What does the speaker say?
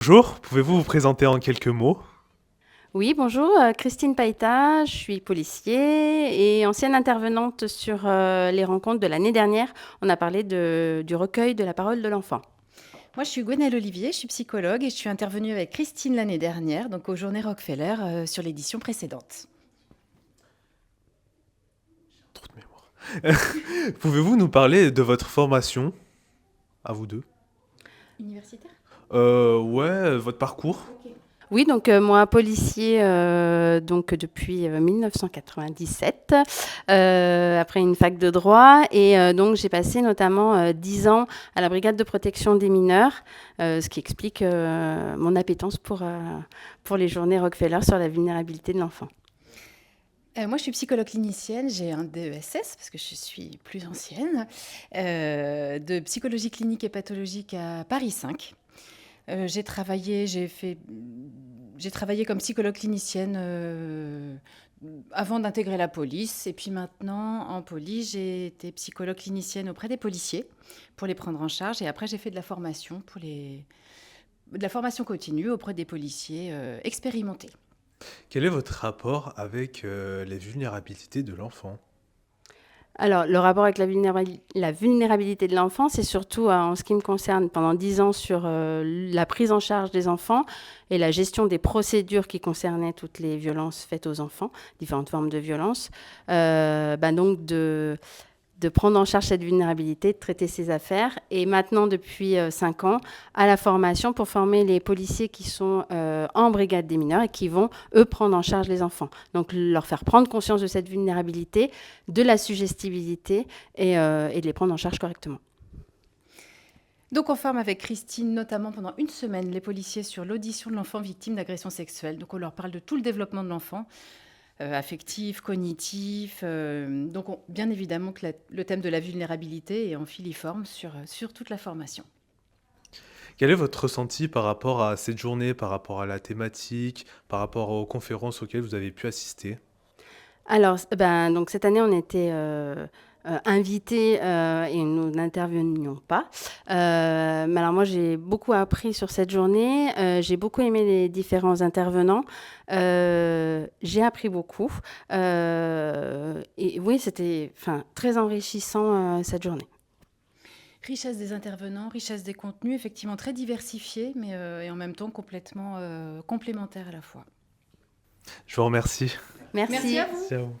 Bonjour, pouvez-vous vous présenter en quelques mots? Oui, bonjour, Christine Païta, je suis policier et ancienne intervenante sur les rencontres de l'année dernière. On a parlé du recueil de la parole de l'enfant. Moi, je suis Gwenaëlle Olivier, je suis psychologue et je suis intervenue avec Christine l'année dernière, donc aux Journées Rockefeller, sur l'édition précédente. Trop de mémoire. Pouvez-vous nous parler de votre formation, à vous deux? Universitaire. Ouais, votre parcours. Oui, donc moi, policier donc depuis 1997, après une fac de droit. Et donc, j'ai passé notamment 10 ans à la brigade de protection des mineurs, ce qui explique mon appétence pour les journées Rockefeller sur la vulnérabilité de l'enfant. Moi, je suis psychologue clinicienne, j'ai un DESS parce que je suis plus ancienne, de psychologie clinique et pathologique à Paris 5. J'ai travaillé comme psychologue clinicienne avant d'intégrer la police. Et puis maintenant, en police, j'ai été psychologue clinicienne auprès des policiers pour les prendre en charge. Et après, j'ai fait de la formation de la formation continue auprès des policiers expérimentés. Quel est votre rapport avec les vulnérabilités de l'enfant? Alors, le rapport avec la vulnérabilité de l'enfant, c'est surtout, en ce qui me concerne, pendant 10 ans sur la prise en charge des enfants et la gestion des procédures qui concernaient toutes les violences faites aux enfants, différentes formes de violences. Donc, de prendre en charge cette vulnérabilité, de traiter ses affaires. Et maintenant, depuis 5 ans, à la formation pour former les policiers qui sont en brigade des mineurs et qui vont, eux, prendre en charge les enfants. Donc, leur faire prendre conscience de cette vulnérabilité, de la suggestibilité et de les prendre en charge correctement. Donc on forme avec Christine notamment pendant une semaine les policiers sur l'audition de l'enfant victime d'agression sexuelle. Donc on leur parle de tout le développement de l'enfant, affectif, cognitif. Bien évidemment que le thème de la vulnérabilité est en filiforme sur toute la formation. Quel est votre ressenti par rapport à cette journée, par rapport à la thématique, par rapport aux conférences auxquelles vous avez pu assister? Alors, donc cette année, on était invités et nous n'intervenions pas. Mais alors moi, j'ai beaucoup appris sur cette journée. J'ai beaucoup aimé les différents intervenants. J'ai appris beaucoup. Et oui, c'était très enrichissant cette journée. Richesse des intervenants, richesse des contenus, effectivement très diversifiés, mais et en même temps complètement complémentaires à la fois. Je vous remercie. Merci Merci. à vous. Merci à vous.